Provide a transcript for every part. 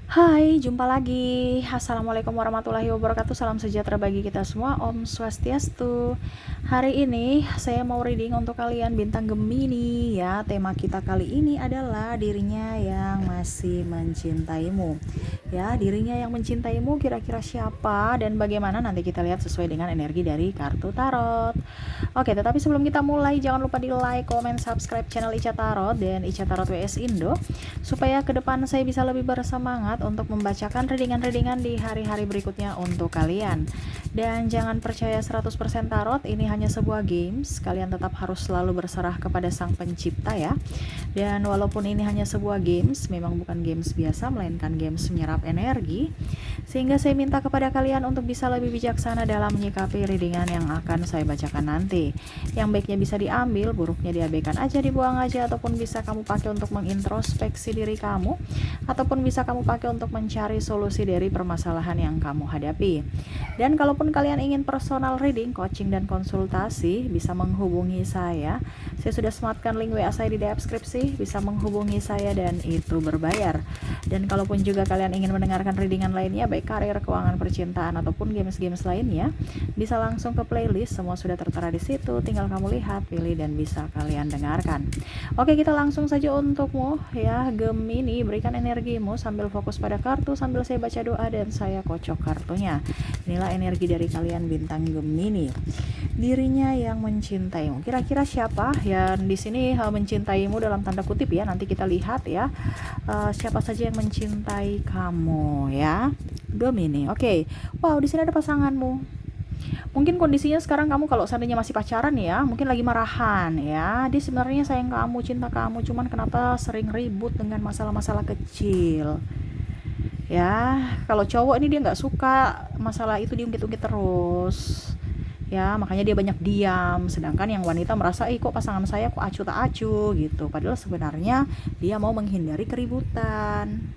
Hai, jumpa lagi. Assalamualaikum warahmatullahi wabarakatuh. Salam sejahtera bagi kita semua. Om Swastiastu. Hari ini saya mau reading untuk kalian bintang Gemini ya. Tema kita kali ini adalah dirinya yang masih mencintaimu. Ya, dirinya yang mencintaimu kira-kira siapa dan bagaimana, nanti kita lihat sesuai dengan energi dari kartu tarot. Oke, tetapi sebelum kita mulai, jangan lupa di like, comment, subscribe channel Ica Tarot dan Ica Tarot WS Indo, supaya ke depan saya bisa lebih bersemangat untuk membacakan readingan-readingan di hari-hari berikutnya untuk kalian. Dan jangan percaya 100% tarot, ini hanya sebuah games. Kalian tetap harus selalu berserah kepada Sang Pencipta ya. Dan walaupun ini hanya sebuah games, memang bukan games biasa, melainkan games menyerap energi. Sehingga saya minta kepada kalian untuk bisa lebih bijaksana dalam menyikapi readingan yang akan saya bacakan nanti. Yang baiknya bisa diambil, buruknya diabaikan aja, dibuang aja, ataupun bisa kamu pakai untuk mengintrospeksi diri kamu, ataupun bisa kamu pakai untuk mencari solusi dari permasalahan yang kamu hadapi. Dan kalaupun kalian ingin personal reading, coaching, dan konsultasi, bisa menghubungi saya. Saya sudah sematkan link WA saya di deskripsi, bisa menghubungi saya dan itu berbayar. Dan kalaupun juga kalian ingin mendengarkan readingan lainnya, baik karir, keuangan, percintaan, ataupun games-games lainnya, bisa langsung ke playlist, semua sudah tertera di situ. Tinggal kamu lihat, pilih, dan bisa kalian dengarkan. Oke, kita langsung saja untukmu ya Gemini. Berikan energimu sambil fokus pada kartu, sambil saya baca doa dan saya kocok kartunya. Inilah energi dari kalian bintang Gemini. Dirinya yang mencintaimu. Kira-kira siapa yang di sini mencintaimu dalam tanda kutip ya? Nanti kita lihat ya. Siapa saja yang mencintai kamu ya, Gemini. Oke. Wow, di sini ada pasanganmu. Mungkin kondisinya sekarang kamu kalau seandainya masih pacaran ya, mungkin lagi marahan ya. Dia sebenarnya sayang kamu, cinta kamu, cuman kenapa sering ribut dengan masalah-masalah kecil. Ya, kalau cowok ini dia nggak suka masalah itu diungkit-ungkit terus. Ya, makanya dia banyak diam. Sedangkan yang wanita merasa, kok pasangan saya kok acuh tak acuh gitu. Padahal sebenarnya dia mau menghindari keributan.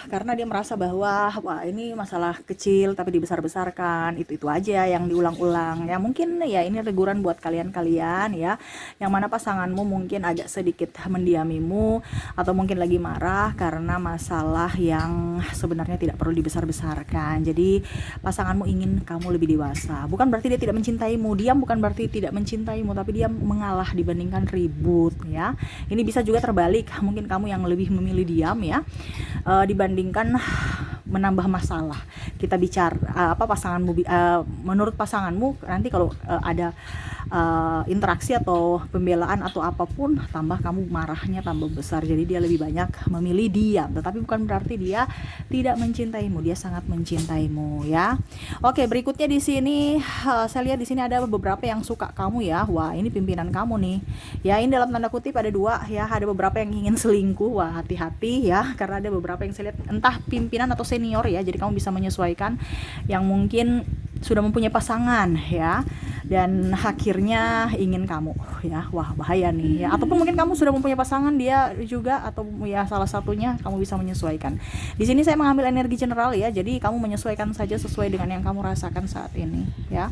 Karena dia merasa bahwa wah ini masalah kecil tapi dibesar-besarkan, itu aja yang diulang-ulang ya. Mungkin ya ini teguran buat kalian-kalian ya, yang mana pasanganmu mungkin agak sedikit mendiamimu, atau mungkin lagi marah karena masalah yang sebenarnya tidak perlu dibesar-besarkan. Jadi pasanganmu ingin kamu lebih dewasa. Bukan berarti dia tidak mencintaimu, diam bukan berarti tidak mencintaimu, tapi dia mengalah dibandingkan ribut ya. Ini bisa juga terbalik, mungkin kamu yang lebih memilih diam ya, dibandingkan menambah masalah. Kita bicara pasanganmu, menurut pasanganmu nanti kalau ada interaksi atau pembelaan atau apapun, tambah kamu marahnya tambah besar. Jadi dia lebih banyak memilih diam, tetapi bukan berarti dia tidak mencintaimu, dia sangat mencintaimu ya. Oke, berikutnya di sini saya lihat di sini ada beberapa yang suka kamu ya. Wah, ini pimpinan kamu nih. Ya, ini dalam tanda kutip ada dua ya, ada beberapa yang ingin selingkuh. Wah, hati-hati ya, karena ada beberapa yang saya lihat entah pimpinan atau senior ya, jadi kamu bisa menyesuaikan yang mungkin sudah mempunyai pasangan ya, dan akhirnya ingin kamu ya. Wah, bahaya nih ya, ataupun mungkin kamu sudah mempunyai pasangan dia juga, atau ya salah satunya, kamu bisa menyesuaikan. Di sini saya mengambil energi general ya, jadi kamu menyesuaikan saja sesuai dengan yang kamu rasakan saat ini ya.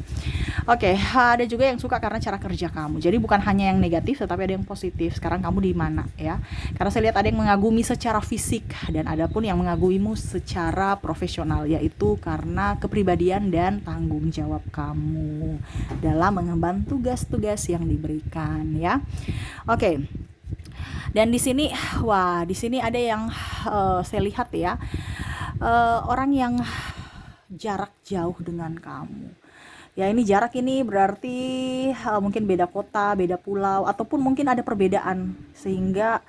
Oke, ada juga yang suka karena cara kerja kamu. Jadi bukan hanya yang negatif, tetapi ada yang positif. Sekarang kamu di mana ya? Karena saya lihat ada yang mengagumi secara fisik, dan ada pun yang mengagumimu secara profesional, yaitu karena kepribadian dan tanggung jawab kamu dalam mengemban tugas-tugas yang diberikan ya. Oke. Dan di sini, wah, di sini ada yang saya lihat ya, orang yang jarak jauh dengan kamu. Ya, ini jarak ini berarti mungkin beda kota, beda pulau, ataupun mungkin ada perbedaan sehingga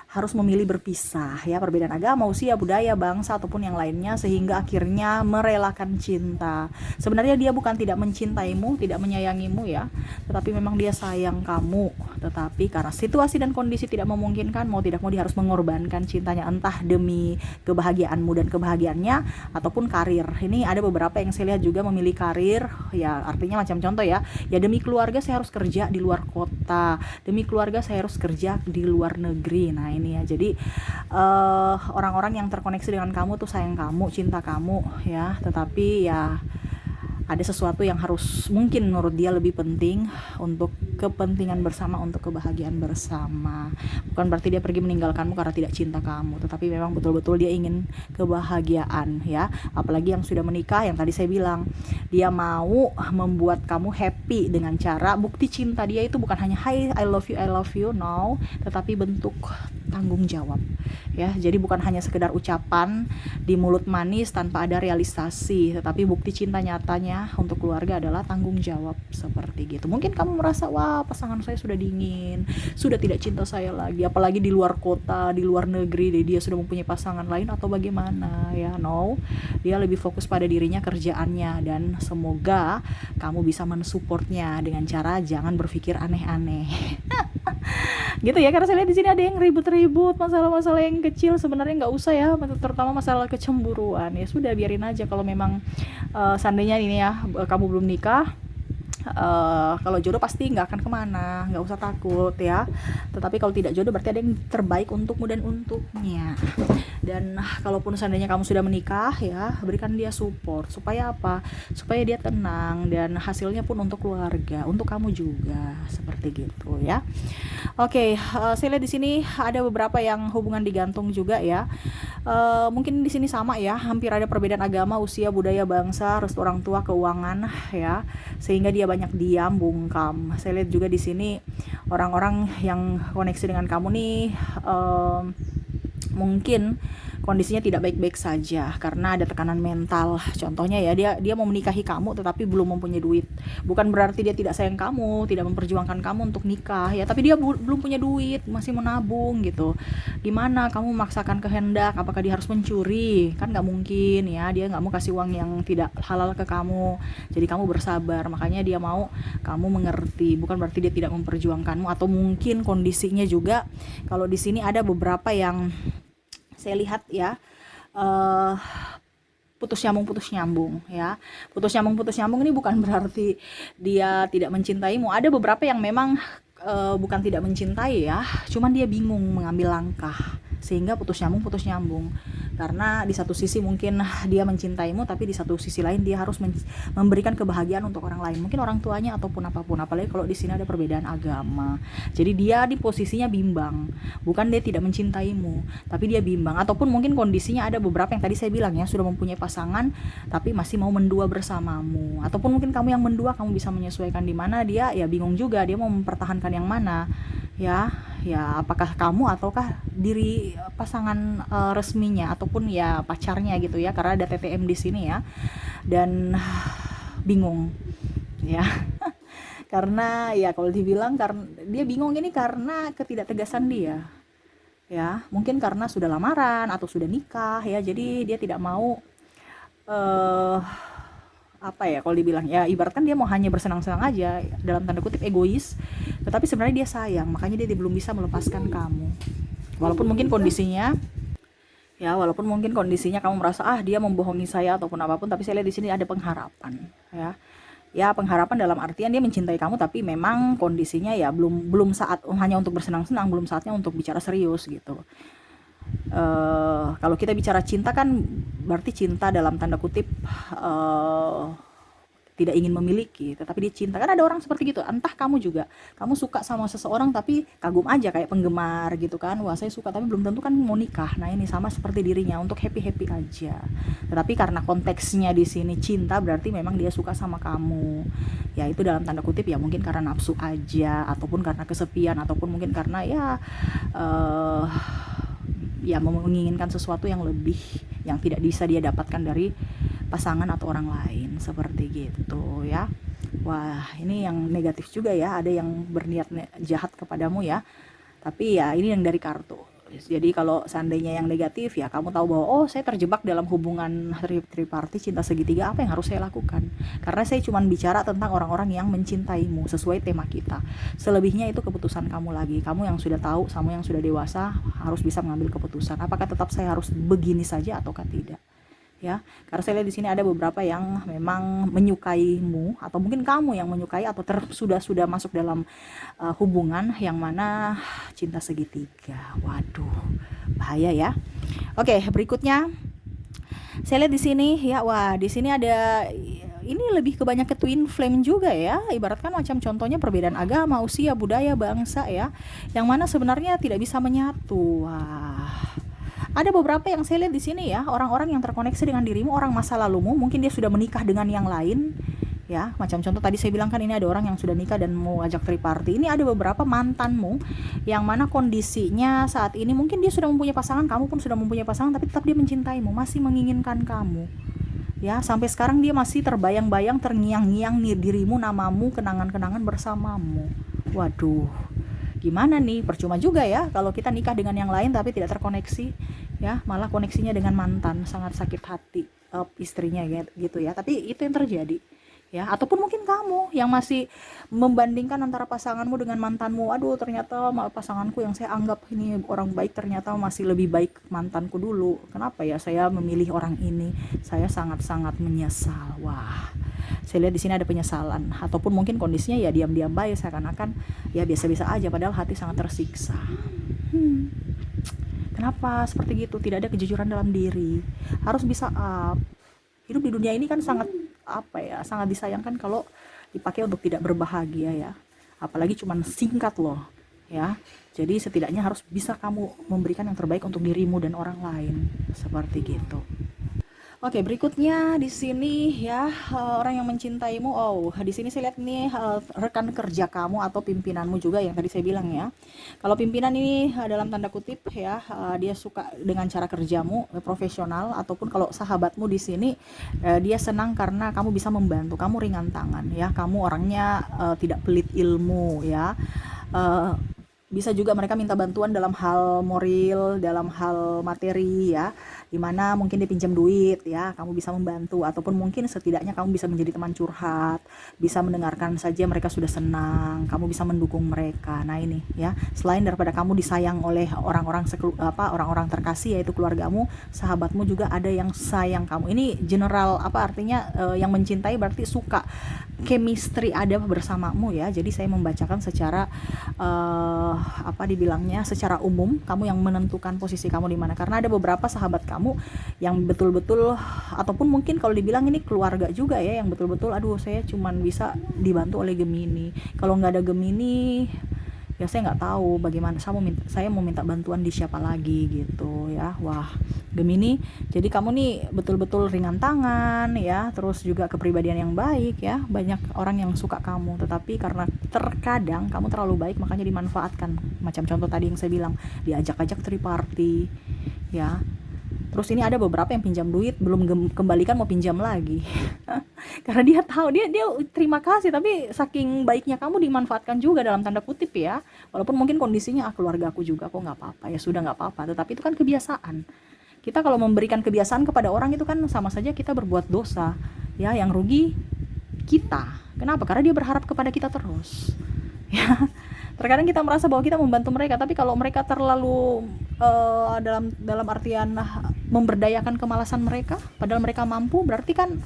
harus memilih berpisah ya, perbedaan agama, usia, budaya, bangsa, ataupun yang lainnya, sehingga akhirnya merelakan cinta. Sebenarnya dia bukan tidak mencintaimu, tidak menyayangimu ya, tetapi memang dia sayang kamu, tetapi karena situasi dan kondisi tidak memungkinkan, mau tidak mau dia harus mengorbankan cintanya, entah demi kebahagiaanmu dan kebahagiaannya, ataupun karir. Ini ada beberapa yang saya lihat juga memilih karir ya, artinya macam contoh ya, demi keluarga saya harus kerja di luar kota, demi keluarga saya harus kerja di luar negeri. Nah, ini ya, jadi orang-orang yang terkoneksi dengan kamu tuh sayang kamu, cinta kamu ya, tetapi ya ada sesuatu yang harus mungkin menurut dia lebih penting untuk kepentingan bersama, untuk kebahagiaan bersama. Bukan berarti dia pergi meninggalkanmu karena tidak cinta kamu, tetapi memang betul-betul dia ingin kebahagiaan ya. Apalagi yang sudah menikah, yang tadi saya bilang, dia mau membuat kamu happy dengan cara, bukti cinta dia itu bukan hanya hi I love you, no, tetapi bentuk tanggung jawab ya. Jadi bukan hanya sekedar ucapan di mulut manis tanpa ada realisasi, tetapi bukti cinta nyatanya untuk keluarga adalah tanggung jawab seperti gitu. Mungkin kamu merasa, wah pasangan saya sudah dingin, sudah tidak cinta saya lagi, apalagi di luar kota, di luar negeri, dia sudah mempunyai pasangan lain atau bagaimana ya. No, dia lebih fokus pada dirinya, kerjaannya, dan semoga kamu bisa mensupportnya dengan cara jangan berpikir aneh-aneh. Gitu ya, karena saya lihat di sini ada yang ribut-ribut masalah-masalah yang kecil, sebenarnya nggak usah ya, terutama masalah kecemburuan. Ya sudah, biarin aja. Kalau memang seandainya ini ya, kamu belum nikah, kalau jodoh pasti nggak akan kemana, nggak usah takut ya. Tetapi kalau tidak jodoh berarti ada yang terbaik untukmu dan untuknya. Dan kalaupun seandainya kamu sudah menikah ya, berikan dia support. Supaya apa? Supaya dia tenang, dan hasilnya pun untuk keluarga, untuk kamu juga, seperti gitu ya. Oke, saya lihat di sini ada beberapa yang hubungan digantung juga ya. Mungkin di sini sama ya, hampir ada perbedaan agama, usia, budaya, bangsa, restu orang tua, keuangan ya, sehingga dia banyak diam, bungkam. Saya lihat juga di sini orang-orang yang koneksi dengan kamu nih, mungkin kondisinya tidak baik-baik saja karena ada tekanan mental. Contohnya ya, dia mau menikahi kamu tetapi belum mempunyai duit. Bukan berarti dia tidak sayang kamu, tidak memperjuangkan kamu untuk nikah ya, tapi dia belum punya duit, masih menabung gitu. Gimana kamu memaksakan kehendak? Apakah dia harus mencuri? Kan nggak mungkin ya, dia nggak mau kasih uang yang tidak halal ke kamu. Jadi kamu bersabar, makanya dia mau kamu mengerti. Bukan berarti dia tidak memperjuangkanmu, atau mungkin kondisinya juga. Kalau di sini ada beberapa yang saya lihat ya, putus nyambung ya. Putus nyambung ini bukan berarti dia tidak mencintaimu. Ada beberapa yang memang bukan tidak mencintai ya, cuman dia bingung mengambil langkah, sehingga putus nyambung. Karena di satu sisi mungkin dia mencintaimu, tapi di satu sisi lain dia harus memberikan kebahagiaan untuk orang lain, mungkin orang tuanya ataupun apapun. Apalagi kalau di sini ada perbedaan agama, jadi dia di posisinya bimbang. Bukan dia tidak mencintaimu, tapi dia bimbang. Ataupun mungkin kondisinya ada beberapa yang tadi saya bilang ya, sudah mempunyai pasangan tapi masih mau mendua bersamamu. Ataupun mungkin kamu yang mendua, kamu bisa menyesuaikan di mana, dia ya bingung juga, dia mau mempertahankan yang mana ya, apakah kamu ataukah diri pasangan resminya ataupun ya pacarnya gitu ya, karena ada TTM di sini ya. Dan bingung ya. Karena ya kalau dibilang, karena dia bingung ini karena ketidaktegasan dia ya, mungkin karena sudah lamaran atau sudah nikah ya, jadi dia tidak mau apa ya, kalau dibilang ya, ibaratkan dia mau hanya bersenang-senang aja, dalam tanda kutip egois, tetapi sebenarnya dia sayang, makanya dia belum bisa melepaskan kamu. Walaupun mungkin kondisinya kamu merasa dia membohongi saya ataupun apapun, tapi saya lihat di sini ada pengharapan ya, pengharapan dalam artian dia mencintai kamu, tapi memang kondisinya ya belum saat hanya untuk bersenang-senang, belum saatnya untuk bicara serius gitu. Kalau kita bicara cinta kan berarti cinta dalam tanda kutip tidak ingin memiliki, tetapi dia cinta. Kan ada orang seperti gitu. Entah kamu juga, kamu suka sama seseorang tapi kagum aja, kayak penggemar gitu kan. Wah saya suka, tapi belum tentu kan mau nikah. Nah ini sama seperti dirinya, untuk happy aja. Tetapi karena konteksnya di sini cinta, berarti memang dia suka sama kamu. Ya itu dalam tanda kutip ya, mungkin karena nafsu aja, ataupun karena kesepian, ataupun mungkin karena ya menginginkan sesuatu yang lebih, yang tidak bisa dia dapatkan dari pasangan atau orang lain, seperti gitu ya. Wah ini yang negatif juga ya, ada yang berniat jahat kepadamu ya, tapi ya ini yang dari kartu. Jadi kalau seandainya yang negatif ya, kamu tahu bahwa saya terjebak dalam hubungan triparty, cinta segitiga, apa yang harus saya lakukan? Karena saya cuma bicara tentang orang-orang yang mencintaimu sesuai tema kita. Selebihnya itu keputusan kamu lagi. Kamu yang sudah tahu, kamu yang sudah dewasa harus bisa mengambil keputusan. Apakah tetap saya harus begini saja ataukah tidak? Ya, karena saya lihat di sini ada beberapa yang memang menyukaimu, atau mungkin kamu yang menyukai atau sudah masuk dalam hubungan yang mana cinta segitiga. Waduh, bahaya ya. Oke, berikutnya saya lihat di sini ya, wah di sini ada ini lebih ke banyak ke twin flame juga ya, ibaratkan macam contohnya perbedaan agama, usia, budaya, bangsa ya, yang mana sebenarnya tidak bisa menyatu. Wah, ada beberapa yang saya lihat di sini ya, orang-orang yang terkoneksi dengan dirimu, orang masa lalumu, mungkin dia sudah menikah dengan yang lain, ya macam contoh tadi saya bilang kan ini ada orang yang sudah nikah dan mau ajak triparty. Ini ada beberapa mantanmu yang mana kondisinya saat ini mungkin dia sudah mempunyai pasangan, kamu pun sudah mempunyai pasangan, tapi tetap dia mencintaimu, masih menginginkan kamu ya, sampai sekarang dia masih terbayang-bayang, terngiang-ngiang nih dirimu, namamu, kenangan-kenangan bersamamu. Waduh, gimana nih, percuma juga ya kalau kita nikah dengan yang lain tapi tidak terkoneksi ya, malah koneksinya dengan mantan, sangat sakit hati istrinya gitu ya, tapi itu yang terjadi ya. Ataupun mungkin kamu yang masih membandingkan antara pasanganmu dengan mantanmu, aduh ternyata pasanganku yang saya anggap ini orang baik ternyata masih lebih baik mantanku dulu, kenapa ya saya memilih orang ini, saya sangat-sangat menyesal. Wah, saya lihat di sini ada penyesalan, ataupun mungkin kondisinya ya diam-diam baik, seakan-akan ya biasa-biasa aja padahal hati sangat tersiksa. Kenapa seperti gitu? Tidak ada kejujuran dalam diri, harus bisa hidup di dunia ini kan sangat sangat disayangkan kalau dipakai untuk tidak berbahagia ya, apalagi cuman singkat loh ya. Jadi setidaknya harus bisa kamu memberikan yang terbaik untuk dirimu dan orang lain, seperti gitu. Oke, berikutnya di sini ya, orang yang mencintaimu. Oh, di sini saya lihat nih rekan kerja kamu atau pimpinanmu juga yang tadi saya bilang ya. Kalau pimpinan ini dalam tanda kutip ya, dia suka dengan cara kerjamu, profesional, ataupun kalau sahabatmu di sini dia senang karena kamu bisa membantu, kamu ringan tangan ya, kamu orangnya tidak pelit ilmu ya. Eh, Bisa juga mereka minta bantuan dalam hal moral, dalam hal materi ya, dimana mungkin dia pinjam duit ya, kamu bisa membantu, ataupun mungkin setidaknya kamu bisa menjadi teman curhat, bisa mendengarkan saja mereka sudah senang, kamu bisa mendukung mereka. Nah ini ya, selain daripada kamu disayang oleh orang-orang orang-orang terkasih yaitu keluargamu, sahabatmu juga ada yang sayang kamu. Ini general artinya, yang mencintai berarti suka, chemistry ada bersamamu ya. Jadi saya membacakan secara dibilangnya secara umum, kamu yang menentukan posisi kamu di mana, karena ada beberapa sahabat kamu yang betul-betul, ataupun mungkin kalau dibilang ini keluarga juga ya, yang betul-betul aduh saya cuman bisa dibantu oleh Gemini, kalau nggak ada Gemini ya saya nggak tahu bagaimana saya mau minta bantuan di siapa lagi gitu ya. Wah, Gemini, jadi kamu nih betul-betul ringan tangan ya, terus juga kepribadian yang baik ya, banyak orang yang suka kamu, tetapi karena terkadang kamu terlalu baik makanya dimanfaatkan, macam contoh tadi yang saya bilang, diajak-ajak triparty ya. Terus ini ada beberapa yang pinjam duit belum kembalikan, mau pinjam lagi karena dia tahu, dia terima kasih, tapi saking baiknya kamu dimanfaatkan juga dalam tanda kutip ya, walaupun mungkin kondisinya keluarga aku juga kok, nggak apa-apa ya sudah, nggak apa-apa, tetapi itu kan kebiasaan. Kita kalau memberikan kebiasaan kepada orang itu kan sama saja kita berbuat dosa ya, yang rugi kita. Kenapa? Karena dia berharap kepada kita terus ya. Terkadang kita merasa bahwa kita membantu mereka, tapi kalau mereka terlalu dalam artian memberdayakan kemalasan mereka padahal mereka mampu, berarti kan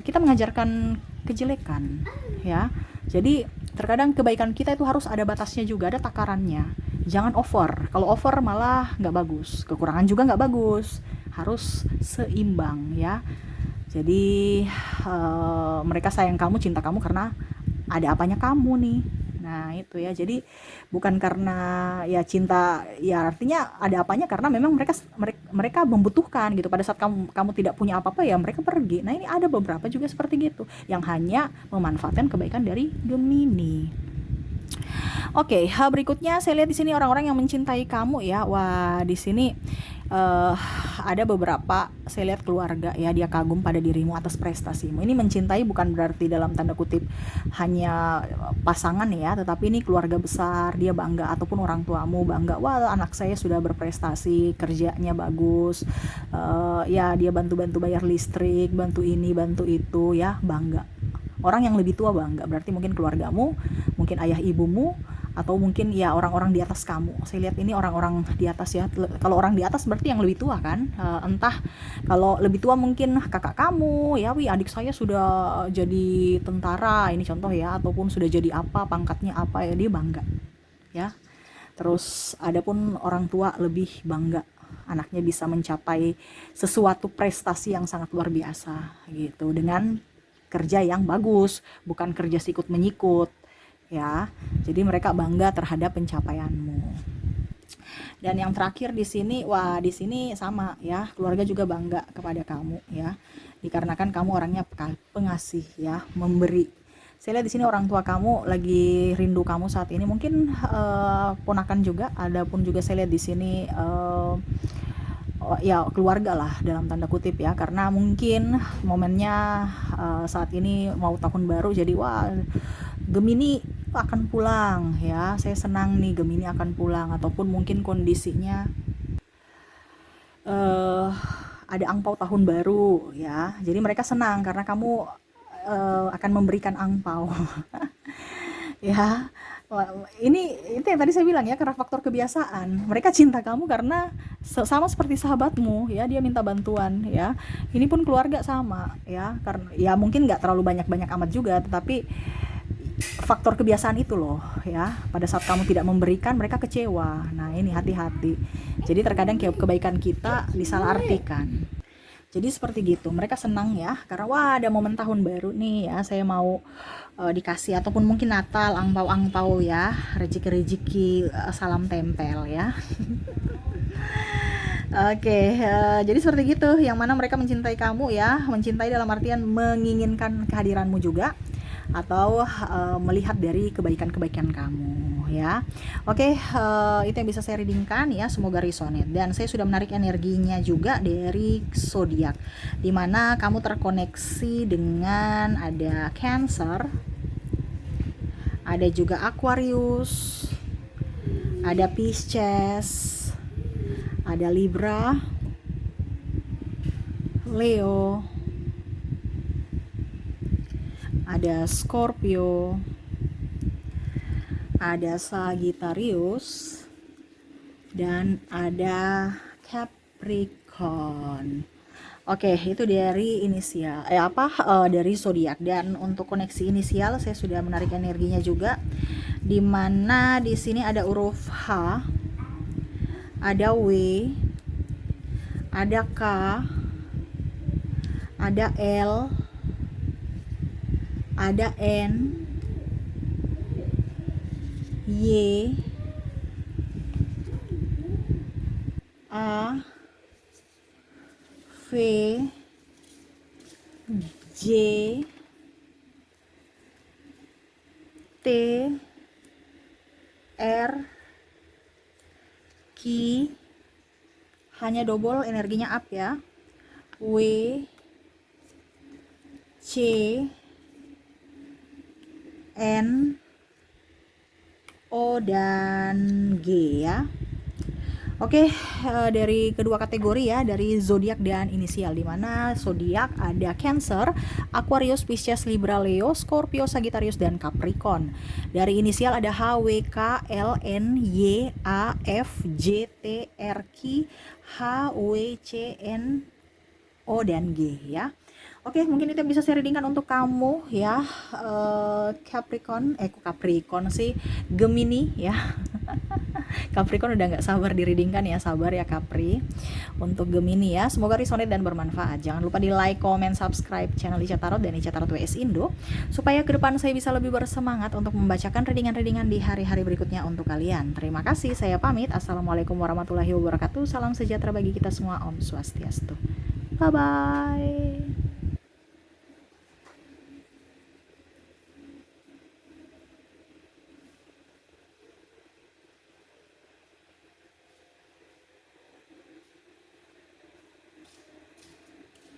kita mengajarkan kejelekan ya. Jadi terkadang kebaikan kita itu harus ada batasnya juga, ada takarannya, jangan over. Kalau over malah nggak bagus, kekurangan juga nggak bagus, harus seimbang ya. Jadi mereka sayang kamu, cinta kamu karena ada apanya kamu nih. Nah itu ya, jadi bukan karena ya cinta ya, artinya ada apanya karena memang mereka membutuhkan gitu, pada saat kamu tidak punya apa-apa ya mereka pergi. Nah ini ada beberapa juga seperti gitu yang hanya memanfaatkan kebaikan dari Gemini. Oke, hal berikutnya saya lihat di sini orang-orang yang mencintai kamu ya. Wah, di sini ada beberapa saya lihat keluarga ya, dia kagum pada dirimu atas prestasimu. Ini mencintai bukan berarti dalam tanda kutip hanya pasangan ya, tetapi ini keluarga besar, dia bangga, ataupun orang tuamu bangga, wah anak saya sudah berprestasi, kerjanya bagus, ya dia bantu-bantu bayar listrik, bantu ini, bantu itu ya, bangga. Orang yang lebih tua bangga, berarti mungkin keluargamu, mungkin ayah ibumu, atau mungkin ya orang-orang di atas kamu. Saya lihat ini orang-orang di atas ya. Kalau orang di atas berarti yang lebih tua kan, entah kalau lebih tua mungkin kakak kamu ya, wih adik saya sudah jadi tentara, ini contoh ya, ataupun sudah jadi apa, pangkatnya apa ya, dia bangga ya. Terus adapun orang tua lebih bangga anaknya bisa mencapai sesuatu prestasi yang sangat luar biasa gitu, dengan kerja yang bagus, bukan kerja sikut menyikut ya. Jadi mereka bangga terhadap pencapaianmu. Dan yang terakhir di sini, wah di sini sama ya, keluarga juga bangga kepada kamu ya. Dikarenakan kamu orangnya pengasih ya, memberi. Saya lihat di sini orang tua kamu lagi rindu kamu saat ini. Mungkin ponakan juga, ada pun juga saya lihat di sini ya keluarga lah dalam tanda kutip ya, karena mungkin momennya saat ini mau tahun baru, jadi wah Gemini akan pulang ya, saya senang nih Gemini akan pulang, ataupun mungkin kondisinya eh ada angpau tahun baru ya, jadi mereka senang karena kamu akan memberikan angpau. Ya, ini itu yang tadi saya bilang ya, karena faktor kebiasaan mereka cinta kamu karena sama seperti sahabatmu ya, dia minta bantuan ya. Ini pun keluarga sama ya, karena ya mungkin nggak terlalu banyak amat juga, tetapi faktor kebiasaan itu loh ya, pada saat kamu tidak memberikan mereka kecewa. Nah ini hati-hati, jadi terkadang kebaikan kita disalahartikan. Jadi seperti gitu, mereka senang ya, karena wah ada momen tahun baru nih ya, saya mau dikasih, ataupun mungkin Natal, angpau-angpau ya, rezeki-rezeki, salam tempel ya. Oke, jadi seperti gitu, yang mana mereka mencintai kamu ya, mencintai dalam artian menginginkan kehadiranmu juga, atau melihat dari kebaikan-kebaikan kamu ya. Oke, itu yang bisa saya readingkan ya, semoga resonate. Dan saya sudah menarik energinya juga dari zodiak, dimana kamu terkoneksi dengan ada Cancer, ada juga Aquarius, ada Pisces, ada Libra, Leo, ada Scorpio, ada Sagittarius, dan ada Capricorn. Oke, itu dari inisial dari zodiak. Dan untuk koneksi inisial saya sudah menarik energinya juga, dimana di sini ada huruf H, ada W, ada K, ada L, ada N, Y, A, V, J, T, R, Q, hanya double energinya up ya, W, C, N, O, dan G ya. Oke, dari kedua kategori ya, dari zodiak dan inisial, dimana zodiak ada Cancer, Aquarius, Pisces, Libra, Leo, Scorpio, Sagittarius, dan Capricorn. Dari inisial ada H, W, K, L, N, Y, A, F, J, T, R, Q, H, W, C, N, O, dan G ya. Oke, mungkin itu yang bisa saya readingkan untuk kamu ya, Capricorn sih, Gemini ya. Capricorn udah nggak sabar di readingkan ya, sabar ya Capri. Untuk Gemini ya, semoga resonate dan bermanfaat. Jangan lupa di like, comment, subscribe channel Ica Tarot dan Ica Tarot WS Indo, supaya ke depan saya bisa lebih bersemangat untuk membacakan readingan-readingan di hari-hari berikutnya untuk kalian. Terima kasih, saya pamit. Assalamualaikum warahmatullahi wabarakatuh. Salam sejahtera bagi kita semua. Om Swastiastu. Bye bye.